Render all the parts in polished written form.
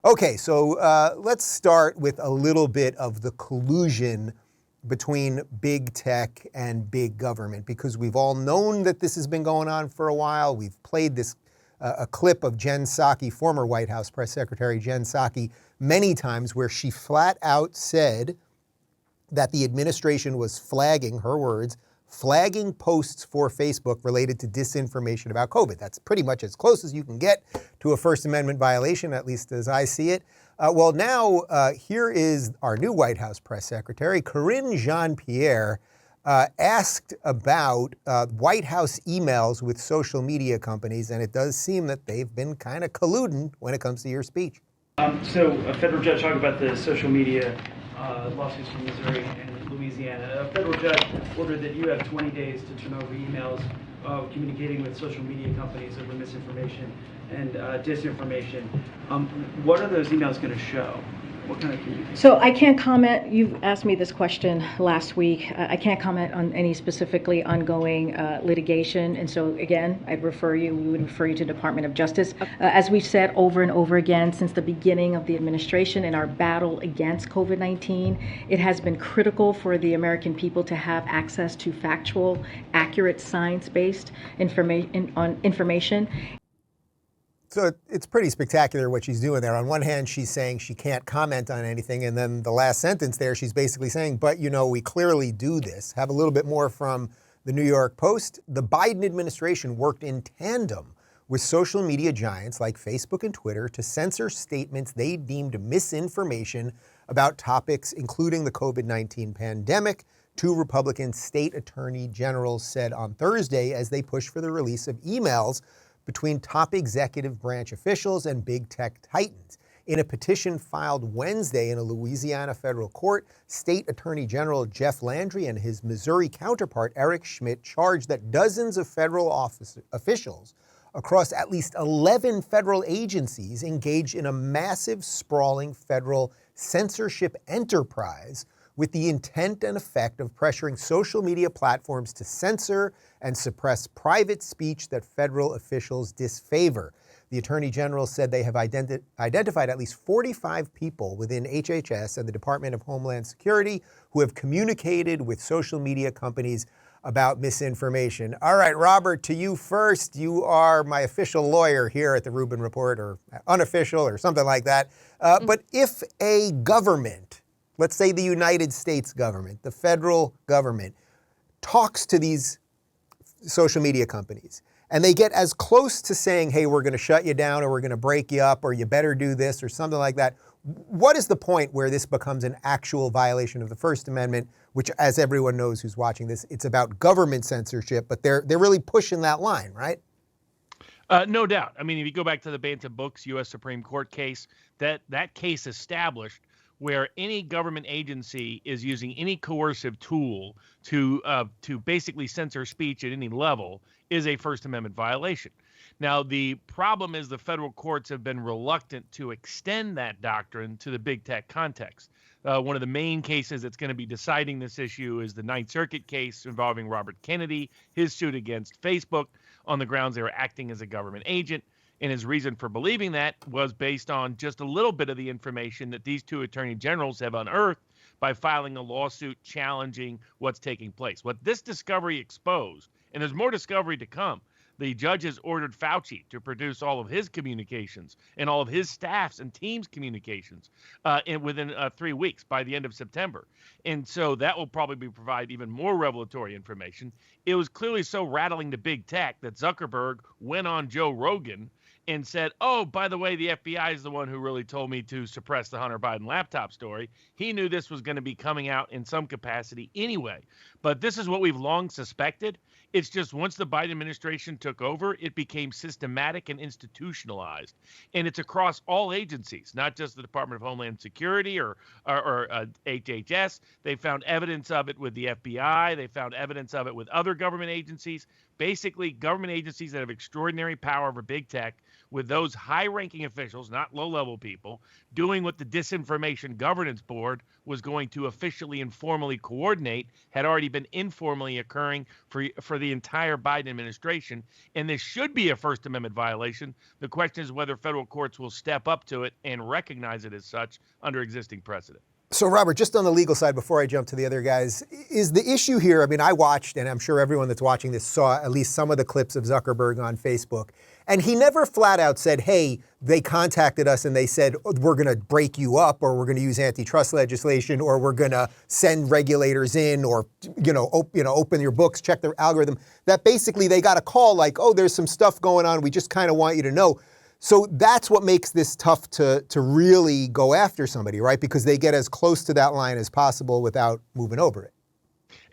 Okay, so let's start with a little bit of the collusion between big tech and big government, because we've all known that this has been going on for a while. We've played this a clip of Jen Psaki, former White House Press Secretary Jen Psaki, many times where she flat out said that the administration was flagging, her words, flagging posts for Facebook related to disinformation about COVID. That's pretty much as close as you can get to a First Amendment violation, at least as I see it. Well, now here is our new White House press secretary, Karine Jean-Pierre, asked about White House emails with social media companies, and it does seem that they've been kind of colluding when it comes to your speech. So a federal judge talked about the social media lawsuits from Missouri and Louisiana. A federal judge ordered that you have 20 days to turn over emails communicating with social media companies over misinformation and disinformation. What are those emails going to show? What kind of communication? So I can't comment. You asked me this question last week. I can't comment on any specifically ongoing litigation. And so again, we would refer you to Department of Justice. As we've said over and over again since the beginning of the administration in our battle against COVID-19, it has been critical for the American people to have access to factual, accurate, science-based information. So it's pretty spectacular what she's doing there. On one hand, she's saying she can't comment on anything, and then the last sentence there, she's basically saying, but you know, we clearly do this. Have a little bit more from the New York Post. The Biden administration worked in tandem with social media giants like Facebook and Twitter to censor statements they deemed misinformation about topics including the COVID-19 pandemic. Two Republican state attorney generals said on Thursday as they pushed for the release of emails between top executive branch officials and big tech titans. In a petition filed Wednesday in a Louisiana federal court, State Attorney General Jeff Landry and his Missouri counterpart Eric Schmidt charged that dozens of federal officials across at least 11 federal agencies engaged in a massive, sprawling federal censorship enterprise with the intent and effect of pressuring social media platforms to censor and suppress private speech that federal officials disfavor. The Attorney General said they have identified at least 45 people within HHS and the Department of Homeland Security who have communicated with social media companies about misinformation. All right, Robert, to you first. You are my official lawyer here at the Rubin Report, or unofficial or something like that. But if a government, let's say the United States government, the federal government, talks to these social media companies and they get as close to saying, hey, we're going to shut you down or we're going to break you up or you better do this or something like that, what is the point where this becomes an actual violation of the First Amendment, which, as everyone knows who's watching this, it's about government censorship, but they're really pushing that line, right? No doubt. I mean, if you go back to the Bantam Books U.S. Supreme Court case, that case established where any government agency is using any coercive tool to basically censor speech at any level is a First Amendment violation. Now, the problem is the federal courts have been reluctant to extend that doctrine to the big tech context. One of the main cases that's going to be deciding this issue is the Ninth Circuit case involving Robert Kennedy, his suit against Facebook on the grounds they were acting as a government agent. And his reason for believing that was based on just a little bit of the information that these two attorney generals have unearthed by filing a lawsuit challenging what's taking place. What this discovery exposed, and there's more discovery to come, the judges ordered Fauci to produce all of his communications and all of his staff's and team's communications within 3 weeks by the end of September. And so that will probably provide even more revelatory information. It was clearly so rattling to big tech that Zuckerberg went on Joe Rogan and said, oh, by the way, the FBI is the one who really told me to suppress the Hunter Biden laptop story. He knew this was going to be coming out in some capacity anyway. But this is what we've long suspected. It's just once the Biden administration took over, it became systematic and institutionalized. And it's across all agencies, not just the Department of Homeland Security or HHS. They found evidence of it with the FBI. They found evidence of it with other government agencies. Basically, government agencies that have extraordinary power over big tech, with those high-ranking officials, not low-level people, doing what the Disinformation Governance Board was going to officially and formally coordinate, had already been informally occurring for the entire Biden administration, and this should be a First Amendment violation. The question is whether federal courts will step up to it and recognize it as such under existing precedent. So, Robert, just on the legal side, before I jump to the other guys, is the issue here, I mean, I watched, and I'm sure everyone that's watching this saw at least some of the clips of Zuckerberg on Facebook, and he never flat out said, hey, they contacted us and they said, we're going to break you up, or we're going to use antitrust legislation, or we're going to send regulators in, or, open your books, check their algorithm. That basically they got a call like, oh, there's some stuff going on. We just kind of want you to know. So that's what makes this tough to really go after somebody, right? Because they get as close to that line as possible without moving over it.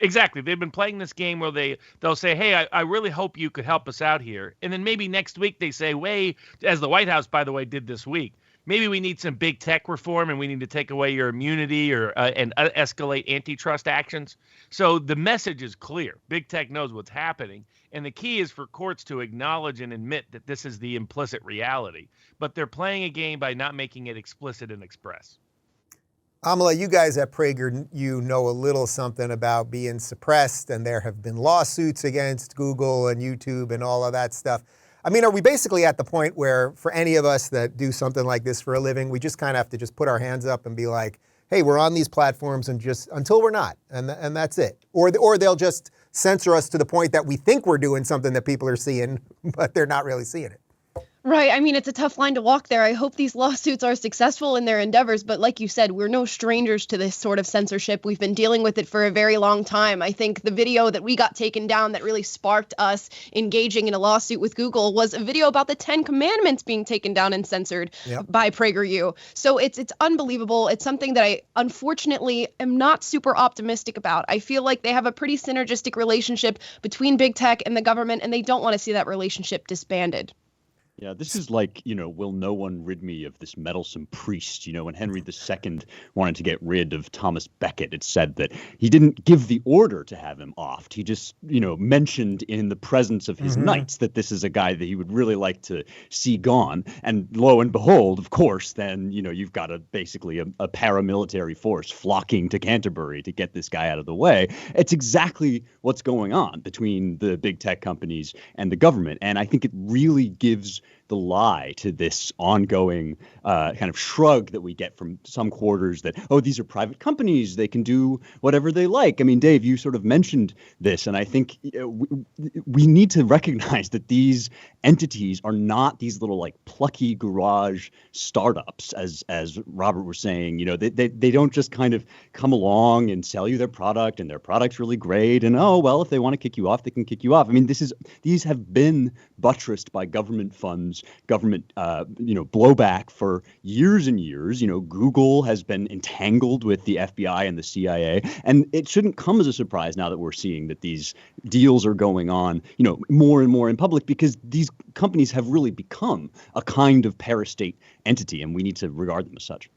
Exactly. They've been playing this game where they'll say, hey, I really hope you could help us out here. And then maybe next week they say, wait, as the White House, by the way, did this week, maybe we need some big tech reform and we need to take away your immunity and escalate antitrust actions. So the message is clear. Big tech knows what's happening. And the key is for courts to acknowledge and admit that this is the implicit reality. But they're playing a game by not making it explicit and express. Amala, you guys at Prager, you know a little something about being suppressed, and there have been lawsuits against Google and YouTube and all of that stuff. I mean, are we basically at the point where for any of us that do something like this for a living, we just kind of have to just put our hands up and be like, hey, we're on these platforms and just until we're not, and that's it. Or they'll just censor us to the point that we think we're doing something that people are seeing, but they're not really seeing it. Right. I mean, it's a tough line to walk there. I hope these lawsuits are successful in their endeavors. But like you said, we're no strangers to this sort of censorship. We've been dealing with it for a very long time. I think the video that we got taken down that really sparked us engaging in a lawsuit with Google was a video about the 10 Commandments being taken down and censored by PragerU. So it's unbelievable. It's something that I unfortunately am not super optimistic about. I feel like they have a pretty synergistic relationship between big tech and the government, and they don't want to see that relationship disbanded. Yeah, this is like, will no one rid me of this meddlesome priest? When Henry II wanted to get rid of Thomas Becket, it said that he didn't give the order to have him offed. He just, mentioned in the presence of his knights that this is a guy that he would really like to see gone. And lo and behold, of course, then, you've got basically a paramilitary force flocking to Canterbury to get this guy out of the way. It's exactly what's going on between the big tech companies and the government. And I think it really gives the lie to this ongoing kind of shrug that we get from some quarters that, oh, these are private companies, they can do whatever they like. I mean, Dave, you sort of mentioned this, and I think we need to recognize that these entities are not these little like plucky garage startups, as Robert was saying. They don't just kind of come along and sell you their product, and their product's really great, and oh, well, if they want to kick you off, they can kick you off. I mean, these have been buttressed by government funds, government blowback for years and years. Google has been entangled with the FBI and the CIA, and it shouldn't come as a surprise now that we're seeing that these deals are going on, more and more in public, because these companies have really become a kind of parastate entity, and we need to regard them as such.